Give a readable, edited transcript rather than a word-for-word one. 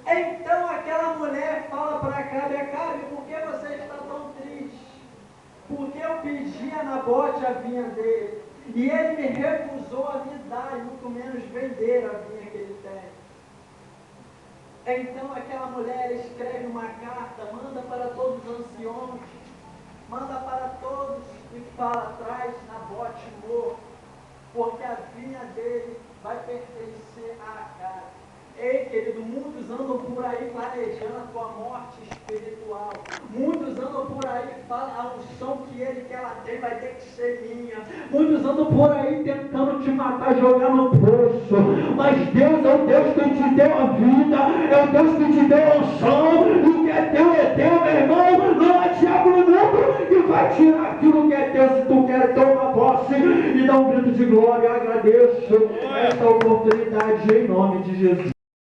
Então aquela mulher fala para Acabe: Acabe, por que você está tão triste? Porque eu pedi a Nabote a vinha dele, e ele me recusou a me dar, e muito menos vender a vinha que ele tem. Então aquela mulher escreve uma carta, manda para todos os anciões, manda para todos e fala: traz Nabote morto, porque a vinha dele vai pertencer a Acabe. Ei, querido, muitos andam por aí planejando a tua morte espiritual. Muitos andam por aí e falam: a unção que ela tem vai ter que ser minha. Muitos andam por aí tentando te matar, jogar no poço. Mas Deus é o Deus que te deu a vida, é o Deus que te deu a unção. E o que é teu, meu irmão. Não é diabo no mundo que vai tirar aquilo que é teu. Se tu quer, toma posse e dá um grito de glória. Agradeço essa oportunidade em nome de Jesus.